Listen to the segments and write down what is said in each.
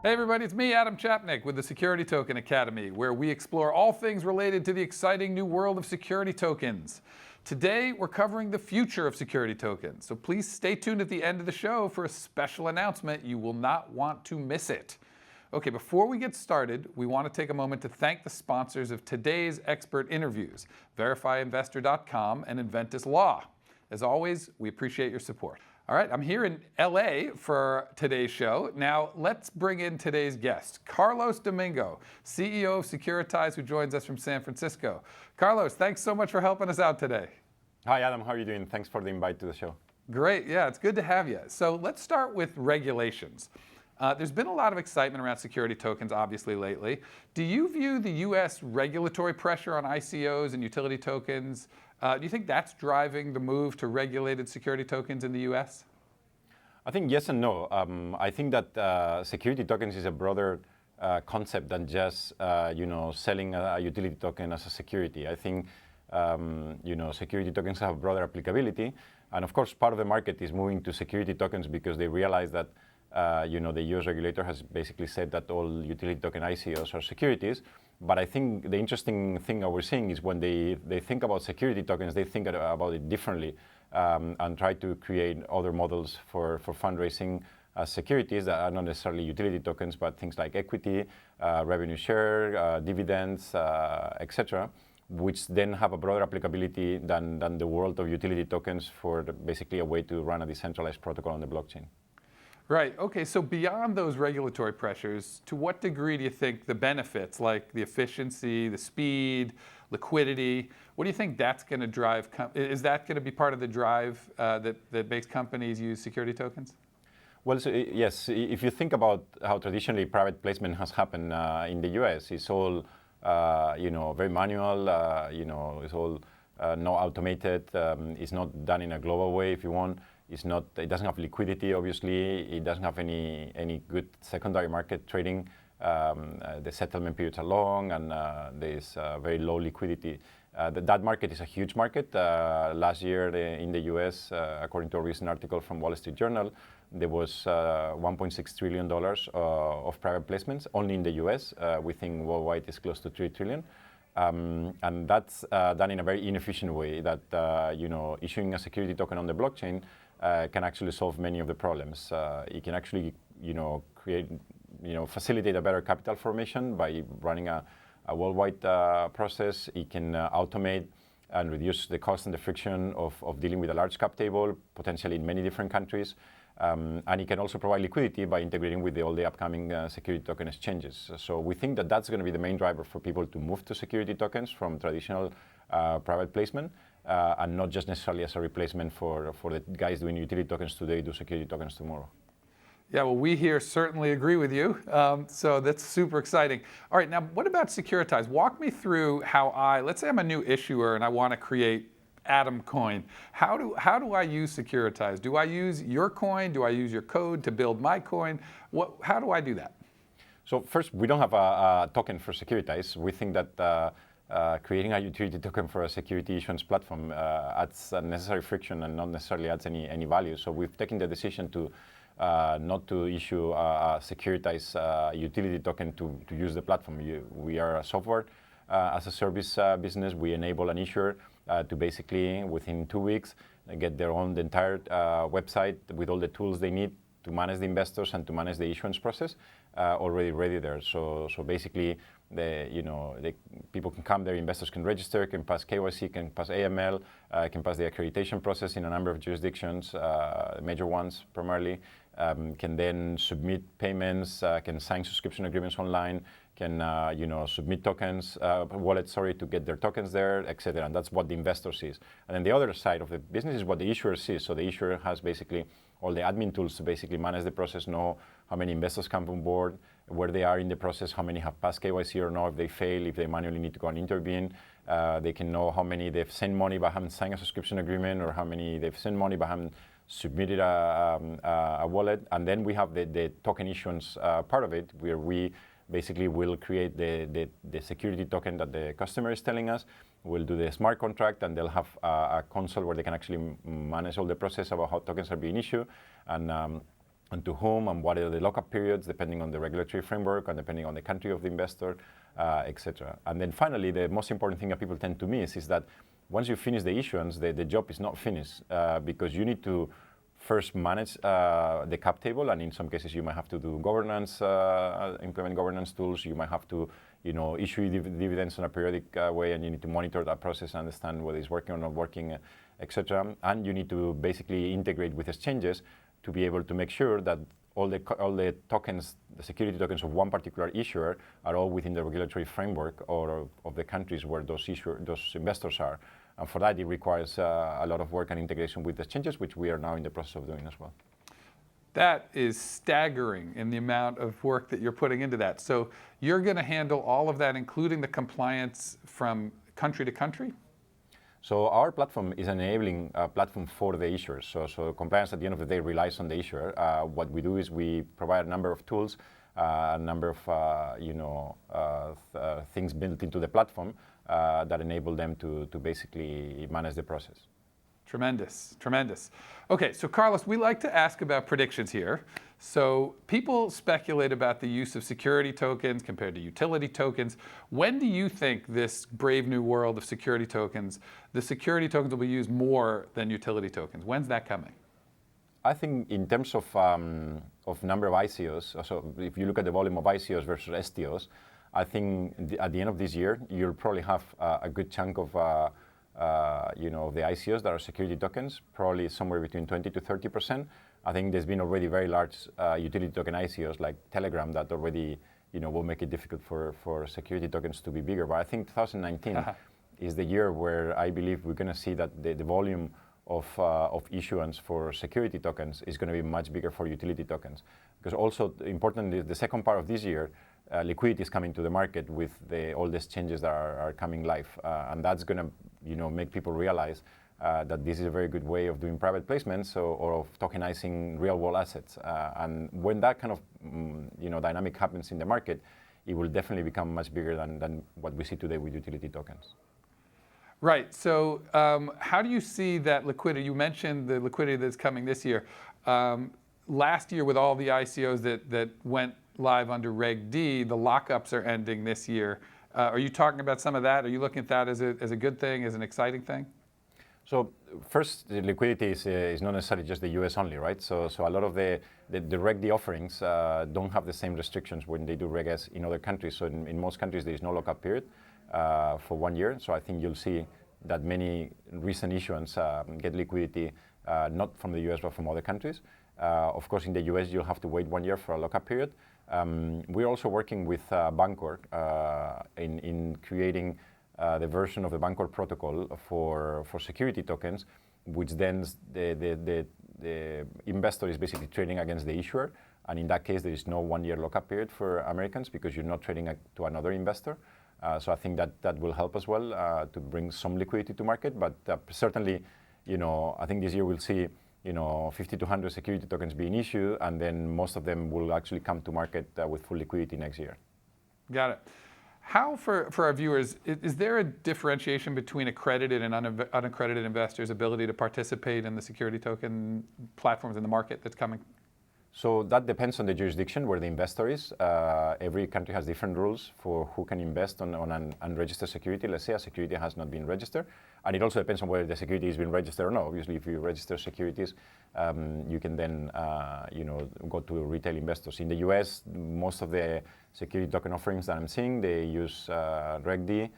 Hey everybody, it's me, Adam Chapnick, with the Security Token Academy, where we explore all things related to the exciting new world of security tokens. Today, we're covering the future of security tokens, so please stay tuned at the end of the show for a special announcement. You will not want to miss it. Okay, before we get started, we want to take a moment to thank the sponsors of today's expert interviews, VerifyInvestor.com and Inventus Law. As always, we appreciate your support. All right, I'm here in LA for today's show. Now, let's bring in today's guest, Carlos Domingo, CEO of Securitize, who joins us from San Francisco. Carlos, thanks so much for helping us out today. Hi, Adam. How are you doing? Thanks for the invite to the show. Great. Yeah, it's good to have you. So let's start with regulations. There's been a lot of excitement around security tokens, obviously, lately. Do you view the U.S. regulatory pressure on ICOs and utility tokens? Do you think that's driving the move to regulated security tokens in the U.S.? I think yes and no. I think that security tokens is a broader concept than just selling a utility token as a security. I think security tokens have broader applicability, and of course, part of the market is moving to security tokens because they realize that the U.S. regulator has basically said that all utility token ICOs are securities. But I think the interesting thing that we're seeing is when they think about security tokens, they think about it differently and try to create other models for fundraising securities that are not necessarily utility tokens, but things like equity, revenue share, dividends, etc., which then have a broader applicability than the world of utility tokens for basically a way to run a decentralized protocol on the blockchain. Right. Okay. So beyond those regulatory pressures, to what degree do you think the benefits, like the efficiency, the speed, liquidity, what do you think that's going to drive? Is that going to be part of the drive that makes companies use security tokens? Well, so, yes. If you think about how traditionally private placement has happened in the U.S., it's all very manual. It's all not automated. It's not done in a global way, if you want. It doesn't have liquidity, obviously. It doesn't have any good secondary market trading. The settlement periods are long, and there's very low liquidity. That market is a huge market. Last year in the US, according to a recent article from Wall Street Journal, there was $1.6 trillion of private placements only in the US. We think worldwide is close to $3 trillion. And that's done in a very inefficient way that, issuing a security token on the blockchain can actually solve many of the problems. It can actually, facilitate a better capital formation by running a worldwide process. It can automate and reduce the cost and the friction of dealing with a large cap table, potentially in many different countries. And it can also provide liquidity by integrating with all the upcoming security token exchanges. So we think that that's going to be the main driver for people to move to security tokens from traditional private placement, and not just necessarily as a replacement for the guys doing utility tokens today do security tokens tomorrow. Yeah, well, we here certainly agree with you. So that's super exciting. All right, now what about Securitize? Walk me through how let's say I'm a new issuer and I want to create Atom coin. How do I use Securitize? Do I use your coin? Do I use your code to build my coin? How do I do that? So first, we don't have a token for Securitize. We think that creating a utility token for a security issuance platform adds unnecessary friction and not necessarily adds any value. So we've taken the decision to not to issue a Securitize utility token to use the platform. We are a software as a service business. We enable an issuer to basically, within 2 weeks, get their own entire website with all the tools they need to manage the investors and to manage the issuance process already ready there. So basically, people can come there, investors can register, can pass KYC, can pass AML, can pass the accreditation process in a number of jurisdictions, major ones primarily, can then submit payments, can sign subscription agreements online, can submit tokens, wallets, to get their tokens there, etc. And that's what the investor sees. And then the other side of the business is what the issuer sees. So the issuer has basically all the admin tools to basically manage the process, know how many investors come on board, where they are in the process, how many have passed KYC or not, if they fail, if they manually need to go and intervene. They can know how many they've sent money but haven't signed a subscription agreement, or how many they've sent money but haven't submitted a wallet. And then we have the token issuance part of it, where we basically will create the security token that the customer is telling us. We'll do the smart contract, and they'll have a console where they can actually manage all the process about how tokens are being issued. And and to whom, and what are the lockup periods, depending on the regulatory framework and depending on the country of the investor, etc. And then finally, the most important thing that people tend to miss is that once you finish the issuance, the job is not finished because you need to first manage the cap table, and in some cases you might have to do governance, implement governance tools. You might have to, issue dividends in a periodic way, and you need to monitor that process, understand whether it's working or not working, etc. And you need to basically integrate with exchanges to be able to make sure that all the tokens, the security tokens of one particular issuer, are all within the regulatory framework or of the countries where those investors are. And for that, it requires a lot of work and integration with exchanges, which we are now in the process of doing as well. That is staggering in the amount of work that you're putting into that. So you're going to handle all of that, including the compliance from country to country? So our platform is an enabling platform for the issuers. So compliance at the end of the day relies on the issuer. What we do is we provide a number of tools, a number of things built into the platform that enable them to basically manage the process. Tremendous, tremendous. Okay, so Carlos, we like to ask about predictions here. So people speculate about the use of security tokens compared to utility tokens. When do you think this brave new world of security tokens, the security tokens will be used more than utility tokens? When's that coming? I think in terms of number of ICOs, so if you look at the volume of ICOs versus STOs, I think at the end of this year, you'll probably have a good chunk of the ICOs that are security tokens, probably somewhere between 20 to 30%. I think there's been already very large utility token ICOs like Telegram that already will make it difficult for security tokens to be bigger. But I think 2019 is the year where I believe we're going to see that the volume of issuance for security tokens is going to be much bigger for utility tokens. Because also importantly, the second part of this year, liquidity is coming to the market with all these changes that are coming live, and that's going to make people realize that this is a very good way of doing private placements or of tokenizing real-world assets. And when that kind of dynamic happens in the market, it will definitely become much bigger than what we see today with utility tokens. Right. So how do you see that liquidity? You mentioned the liquidity that's coming this year. Last year, with all the ICOs that went live under Reg D, the lockups are ending this year. Are you talking about some of that? Are you looking at that as a good thing, as an exciting thing? So first, the liquidity is not necessarily just the US only, right? So a lot of the Reg D offerings don't have the same restrictions when they do Reg S in other countries. So in most countries, there is no lockup period for 1 year. So I think you'll see that many recent issuance get liquidity not from the US but from other countries. Of course, in the US, you'll have to wait 1 year for a lockup period. We're also working with Bancor in creating the version of the Bancor protocol for security tokens, which then the investor is basically trading against the issuer. And in that case, there is no 1 year lockup period for Americans because you're not trading to another investor. So I think that will help as well to bring some liquidity to market. But certainly, I think this year we'll see 50 to 100 security tokens being issued, and then most of them will actually come to market with full liquidity next year. Got it. How, for our viewers, is there a differentiation between accredited and unaccredited investors' ability to participate in the security token platforms in the market that's coming? So that depends on the jurisdiction where the investor is. Every country has different rules for who can invest on an unregistered security. Let's say a security has not been registered. And it also depends on whether the security has been registered or not. Obviously, if you register securities, you can then go to retail investors. In the US, most of the security token offerings that I'm seeing, they use Reg D.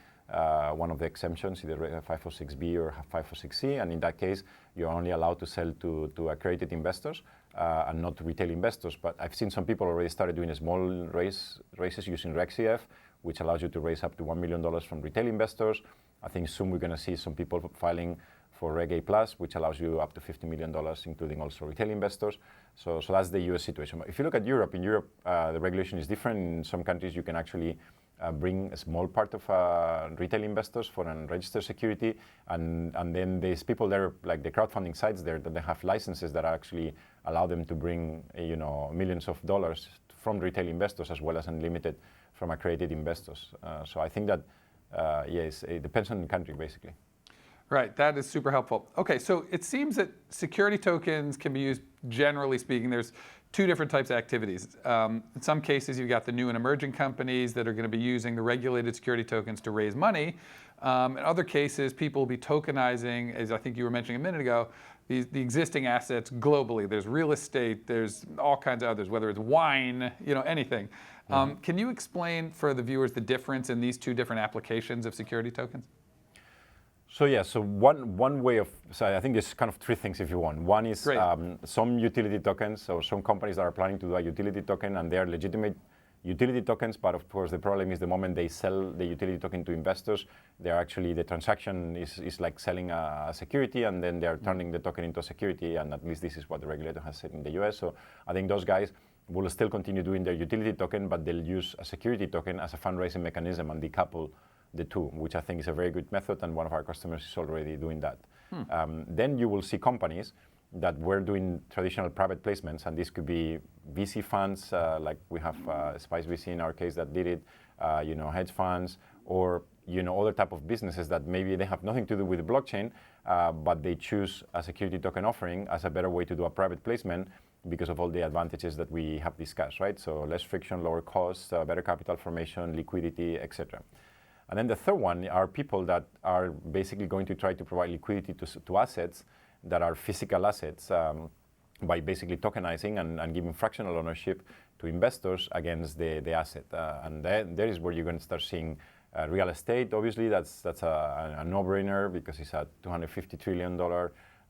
One of the exemptions, either 506B or 506C, and in that case, you're only allowed to sell to accredited investors and not to retail investors. But I've seen some people already started doing small raises using RegCF, which allows you to raise up to $1 million from retail investors. I think soon we're going to see some people filing for Reg A+, which allows you up to $50 million, including also retail investors. So that's the US situation. But if you look at Europe, in Europe, the regulation is different. In some countries, you can actually bring a small part of retail investors for an unregistered security, and then there's people there, like the crowdfunding sites there, that they have licenses that actually allow them to bring millions of dollars from retail investors as well as unlimited from accredited investors. So I think that yes, it depends on the country basically. Right, that is super helpful. Okay, so it seems that security tokens can be used, generally speaking, there's two different types of activities. In some cases, you've got the new and emerging companies that are going to be using the regulated security tokens to raise money. In other cases, people will be tokenizing, as I think you were mentioning a minute ago, the existing assets globally. There's real estate, there's all kinds of others, whether it's wine, anything. Can you explain for the viewers the difference in these two different applications of security tokens? So one way of, I think there's kind of three things if you want. One is some utility tokens, so some companies that are planning to do a utility token, and they are legitimate utility tokens, but of course the problem is the moment they sell the utility token to investors, they're actually, the transaction is like selling a security, and then they're turning the token into a security, and at least this is what the regulator has said in the US. So I think those guys will still continue doing their utility token, but they'll use a security token as a fundraising mechanism and decouple the two, which I think is a very good method, and one of our customers is already doing that. Then you will see companies that were doing traditional private placements, and this could be VC funds, like we have Spice VC in our case that did it, hedge funds, or other type of businesses that maybe they have nothing to do with the blockchain, but they choose a security token offering as a better way to do a private placement because of all the advantages that we have discussed, right? So less friction, lower costs, better capital formation, liquidity, etc. And then the third one are people that are basically going to try to provide liquidity to assets that are physical assets by basically tokenizing and giving fractional ownership to investors against the asset. And there is where you're going to start seeing real estate. Obviously, that's a no-brainer because it's a $250 trillion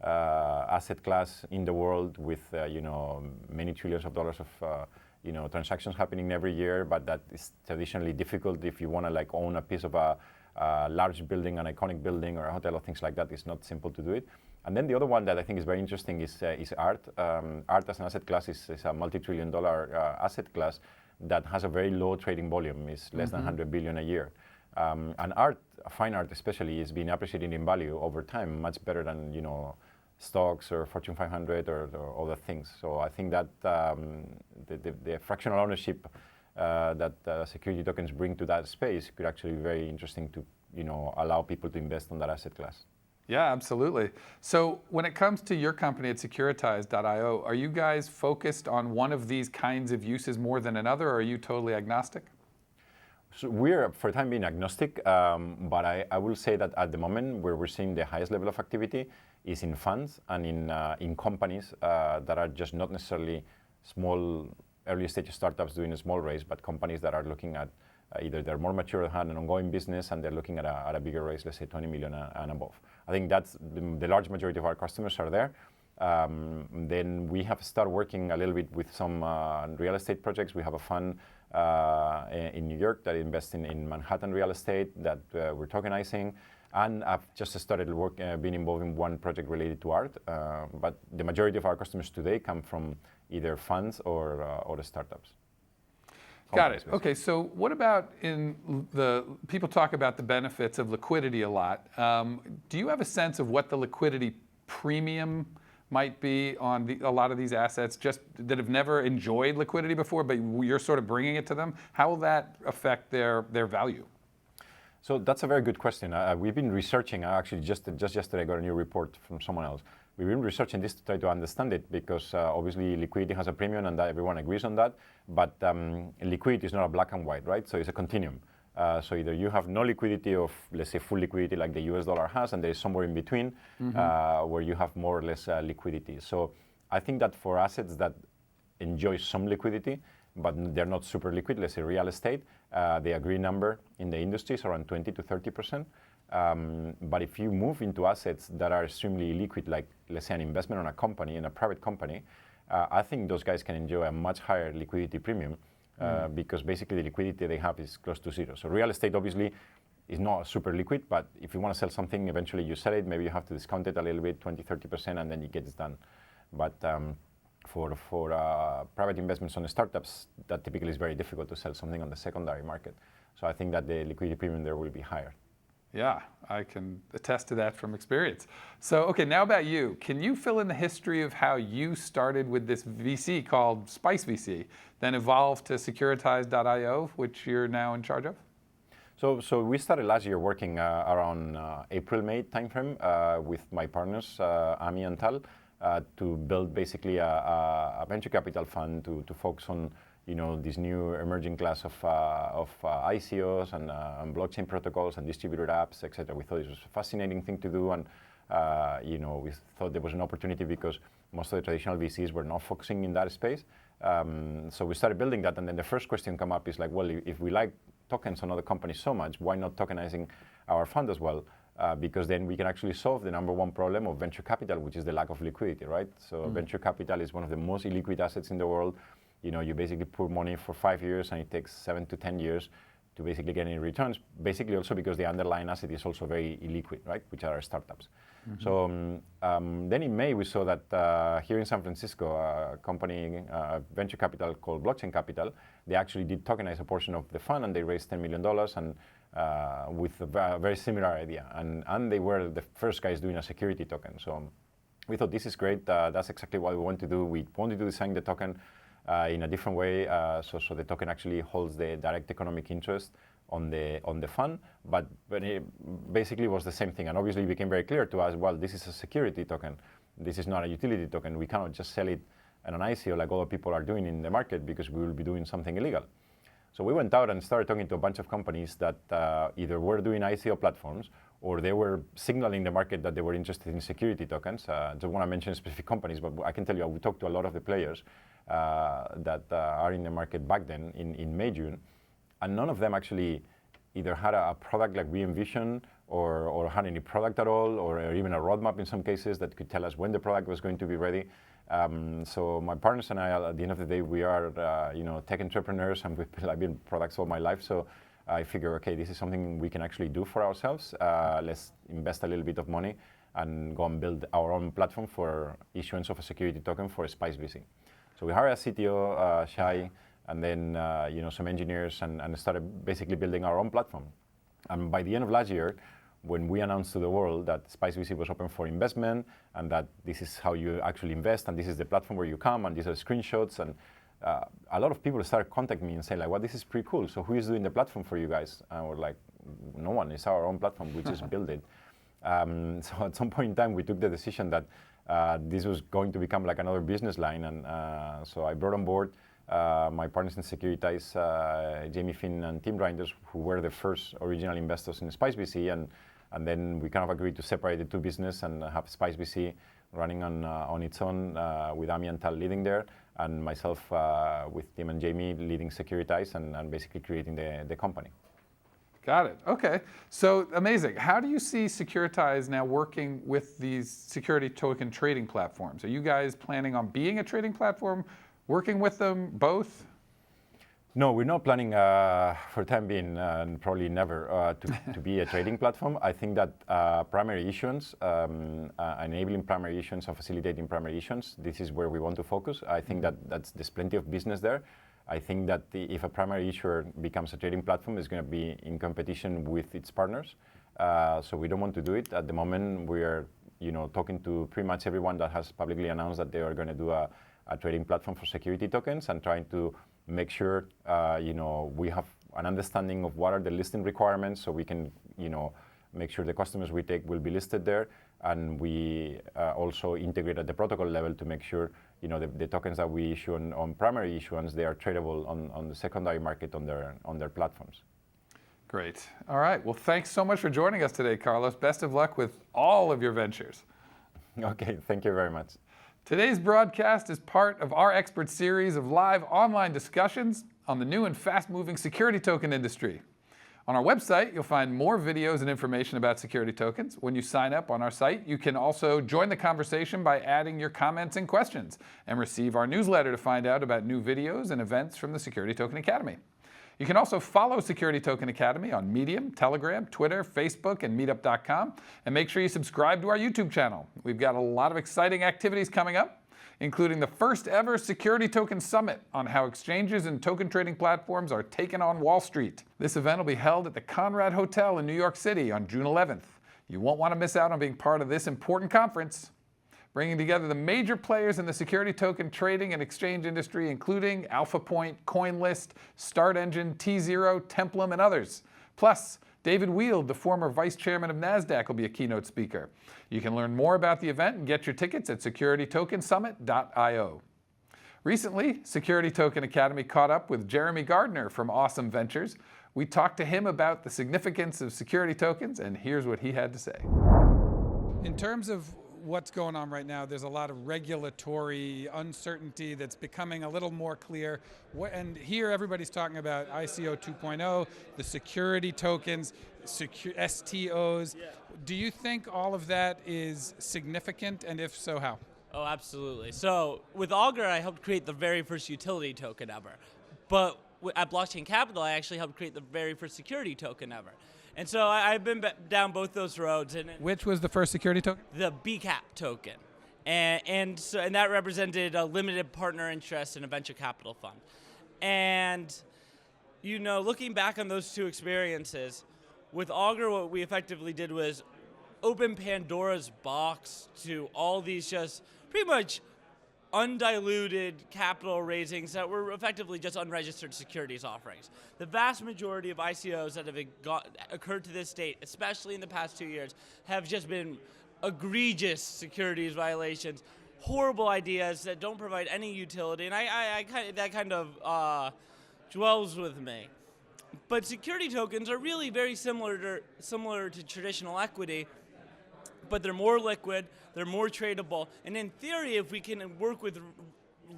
asset class in the world with many trillions of dollars of transactions happening every year, but that is traditionally difficult if you want to own a piece of a large building, an iconic building, or a hotel or things like that. It's not simple to do it. And then the other one that I think is very interesting is art. Art as an asset class is a multi-trillion-dollar asset class that has a very low trading volume. It's less than 100 billion a year. And fine art especially, is being appreciated in value over time, much better than stocks or Fortune 500 or other things. So I think that the fractional ownership that security tokens bring to that space could actually be very interesting to allow people to invest on that asset class. Yeah, absolutely. So when it comes to your company at Securitized.io, are you guys focused on one of these kinds of uses more than another, or are you totally agnostic? So we're, for the time being, agnostic, but I will say that at the moment where we're seeing the highest level of activity is in funds and in companies that are just not necessarily small early stage startups doing a small raise, but companies that are looking at either they're more mature, had an ongoing business, and they're looking at a bigger raise, let's say 20 million and above. I think that's the large majority of our customers are there. Then we have started working a little bit with some real estate projects. We have a fund in New York that invests in Manhattan real estate that we're tokenizing. And I've just started being involved in one project related to art. But the majority of our customers today come from either funds or the startups. Got it. Okay, so what about people talk about the benefits of liquidity a lot. Do you have a sense of what the liquidity premium might be on a lot of these assets just that have never enjoyed liquidity before, but you're sort of bringing it to them? How will that affect their value? So that's a very good question. We've been researching, actually just yesterday I got a new report from someone else. We've been researching this to try to understand it because obviously liquidity has a premium and that everyone agrees on that, but liquidity is not a black and white, right? So it's a continuum. So either you have no liquidity of, let's say, full liquidity like the US dollar has, and there is somewhere in between where you have more or less liquidity. So I think that for assets that enjoy some liquidity, but they're not super liquid, let's say real estate, the agreed number in the industry is around 20 to 30%. But if you move into assets that are extremely liquid, like let's say an investment on a company, in a private company, I think those guys can enjoy a much higher liquidity premium because basically the liquidity they have is close to zero. So real estate obviously is not super liquid, but if you want to sell something, eventually you sell it, maybe you have to discount it a little bit, 20, 30%, and then it gets done. But for private investments on the startups, that typically is very difficult to sell something on the secondary market. So I think that the liquidity premium there will be higher. Yeah, I can attest to that from experience. So, okay, now about you. Can you fill in the history of how you started with this VC called Spice VC, then evolved to Securitized.io, which you're now in charge of? So we started last year working around April, May timeframe with my partners, Ami and Tal, to build basically a venture capital fund to focus on this new emerging class of ICOs and blockchain protocols and distributed apps, etc. We thought it was a fascinating thing to do, and we thought there was an opportunity because most of the traditional VCs were not focusing in that space. So we started building that, and then the first question come up is like, well, if we like tokens on other companies so much, why not tokenizing our fund as well? Because then we can actually solve the number one problem of venture capital, which is the lack of liquidity, right? So venture capital is one of the most illiquid assets in the world. You basically put money for 5 years and it takes 7 to 10 years to basically get any returns, basically also because the underlying asset is also very illiquid, right, which are startups. So then in May, we saw that here in San Francisco, a company, venture capital called Blockchain Capital, they actually did tokenize a portion of the fund and they raised $10 million and with a very similar idea. And they were the first guys doing a security token. So we thought this is great. That's exactly what we want to do. We wanted to design the token in a different way, so the token actually holds the direct economic interest on the fund, but it basically was the same thing. And obviously it became very clear to us, well, this is a security token. This is not a utility token. We cannot just sell it at an ICO like other people are doing in the market because we will be doing something illegal. So we went out and started talking to a bunch of companies that either were doing ICO platforms or they were signaling the market that they were interested in security tokens. I don't want to mention specific companies, but I can tell you we talked to a lot of the players that are in the market back then in May, June, and none of them actually either had a product like we envisioned or had any product at all, or even a roadmap in some cases that could tell us when the product was going to be ready. So my partners and I, at the end of the day, we are tech entrepreneurs, and I've been products all my life. So I figure, okay, this is something we can actually do for ourselves. Let's invest a little bit of money and go and build our own platform for issuance of a security token for Spice VC. So we hired a CTO, Shai, and then some engineers, and started basically building our own platform. And by the end of last year, when we announced to the world that Spice VC was open for investment, and that this is how you actually invest, and this is the platform where you come, and these are screenshots, and a lot of people started contacting me and saying, like, well, this is pretty cool. So who is doing the platform for you guys? And we're like, no one. It's our own platform. We just build it. So at some point in time, we took the decision that this was going to become like another business line. And so I brought on board my partners in Securitize, Jamie Finn and Tim Reinders, who were the first original investors in Spice VC. And then we kind of agreed to separate the two business and have Spice VC running on its own with Ami and Tal leading there, and myself with Tim and Jamie leading Securitize and basically creating the company. Got it. Okay. So amazing. How do you see Securitize now working with these security token trading platforms? Are you guys planning on being a trading platform, working with them, both? No, we're not planning for the time being, and probably never, to be a trading platform. I think that primary issuance, enabling primary issuance or facilitating primary issuance, this is where we want to focus. I think that there's plenty of business there. I think that if a primary issuer becomes a trading platform, it's going to be in competition with its partners. So we don't want to do it. At the moment, we are talking to pretty much everyone that has publicly announced that they are going to do a trading platform for security tokens, and trying to make sure we have an understanding of what are the listing requirements, so we can make sure the customers we take will be listed there, and we also integrate at the protocol level to make sure the tokens that we issue on primary issuance, they are tradable on the secondary market on their platforms. Great. All right. Well, thanks so much for joining us today, Carlos. Best of luck with all of your ventures. Okay. Thank you very much. Today's broadcast is part of our expert series of live online discussions on the new and fast-moving security token industry. On our website, you'll find more videos and information about security tokens. When you sign up on our site, you can also join the conversation by adding your comments and questions, and receive our newsletter to find out about new videos and events from the Security Token Academy. You can also follow Security Token Academy on Medium, Telegram, Twitter, Facebook, and Meetup.com. And make sure you subscribe to our YouTube channel. We've got a lot of exciting activities coming up, including the first ever Security Token Summit on how exchanges and token trading platforms are taken on Wall Street. This event will be held at the Conrad Hotel in New York City on June 11th. You won't want to miss out on being part of this important conference, bringing together the major players in the security token trading and exchange industry, including Alpha Point, CoinList, Start Engine, T0, Templum, and others. Plus, David Wield, the former vice chairman of NASDAQ, will be a keynote speaker. You can learn more about the event and get your tickets at securitytokensummit.io. Recently, Security Token Academy caught up with Jeremy Gardner from Ausum Ventures. We talked to him about the significance of security tokens, and here's what he had to say. In terms of what's going on right now, there's a lot of regulatory uncertainty that's becoming a little more clear. And here everybody's talking about ICO 2.0, the security tokens, STOs. Yeah. Do you think all of that is significant, and if so, how? Oh, absolutely. So with Augur, I helped create the very first utility token ever. But at Blockchain Capital, I actually helped create the very first security token ever. And so I've been down both those roads. And which was the first security token? The BCAP token. And that represented a limited partner interest in a venture capital fund. And, looking back on those two experiences, with Augur, what we effectively did was open Pandora's box to all these just pretty much undiluted capital raisings that were effectively just unregistered securities offerings. The vast majority of ICOs that have occurred to this date, especially in the past 2 years, have just been egregious securities violations, horrible ideas that don't provide any utility, and that kind of dwells with me. But security tokens are really very similar to traditional equity, but they're more liquid, they're more tradable, and in theory, if we can work with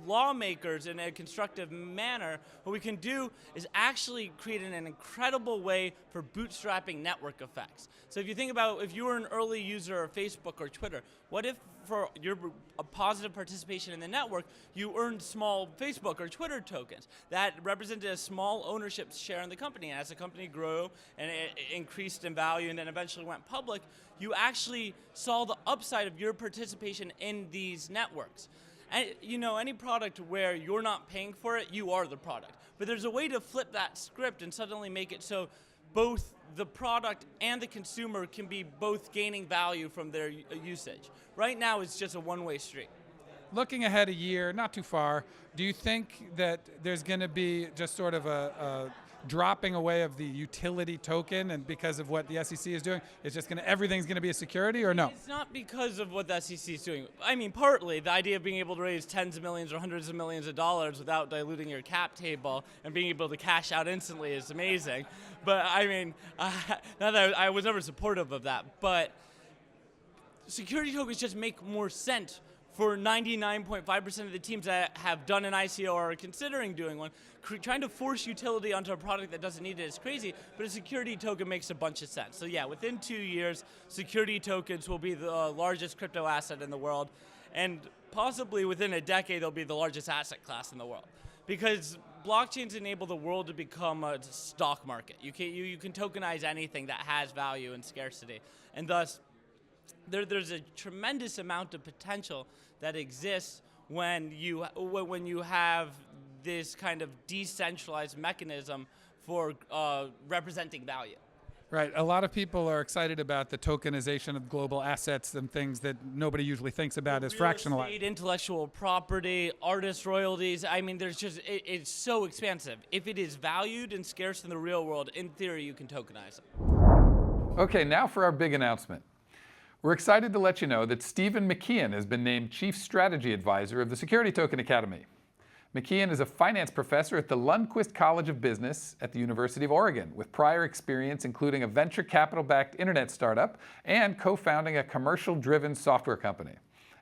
lawmakers in a constructive manner, what we can do is actually create an incredible way for bootstrapping network effects. So if you think about if you were an early user of Facebook or Twitter, what if for your positive participation in the network, you earned small Facebook or Twitter tokens that represented a small ownership share in the company? And as the company grew and it increased in value and then eventually went public, you actually saw the upside of your participation in these networks. And any product where you're not paying for it, you are the product. But there's a way to flip that script and suddenly make it so both the product and the consumer can be both gaining value from their usage. Right now, it's just a one-way street. Looking ahead a year, not too far, do you think that there's going to be just sort of a dropping away of the utility token, and because of what the SEC is doing, it's just everything's going to be a security, or no? It's not because of what the SEC is doing. I mean, partly the idea of being able to raise tens of millions or hundreds of millions of dollars without diluting your cap table and being able to cash out instantly is amazing. But I mean, not that I was never supportive of that, but security tokens just make more sense for 99.5% of the teams that have done an ICO or are considering doing one. Trying to force utility onto a product that doesn't need it is crazy, but a security token makes a bunch of sense. So yeah, within 2 years, security tokens will be the largest crypto asset in the world, and possibly within a decade, they'll be the largest asset class in the world. Because blockchains enable the world to become a stock market. You can tokenize anything that has value and scarcity, and thus, there's a tremendous amount of potential that exists when you have this kind of decentralized mechanism for representing value. Right. A lot of people are excited about the tokenization of global assets and things that nobody usually thinks about as fractionalized. Real estate, intellectual property, artist royalties. I mean, it's so expansive. If it is valued and scarce in the real world, in theory, you can tokenize it. Okay, now for our big announcement. We're excited to let you know that Stephen McKeon has been named Chief Strategy Advisor of the Security Token Academy. McKeon is a finance professor at the Lundquist College of Business at the University of Oregon, with prior experience including a venture capital-backed internet startup and co-founding a commercial-driven software company.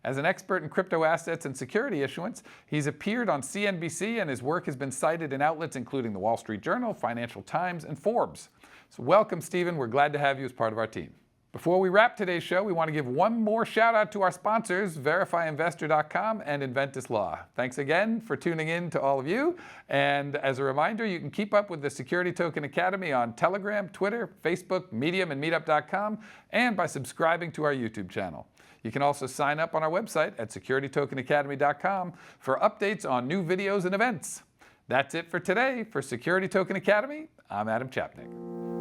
As an expert in crypto assets and security issuance, he's appeared on CNBC, and his work has been cited in outlets including the Wall Street Journal, Financial Times, and Forbes. So welcome, Stephen. We're glad to have you as part of our team. Before we wrap today's show, we want to give one more shout out to our sponsors, VerifyInvestor.com and Inventus Law. Thanks again for tuning in to all of you. And as a reminder, you can keep up with the Security Token Academy on Telegram, Twitter, Facebook, Medium, and Meetup.com, and by subscribing to our YouTube channel. You can also sign up on our website at SecurityTokenAcademy.com for updates on new videos and events. That's it for today. For Security Token Academy, I'm Adam Chapnick.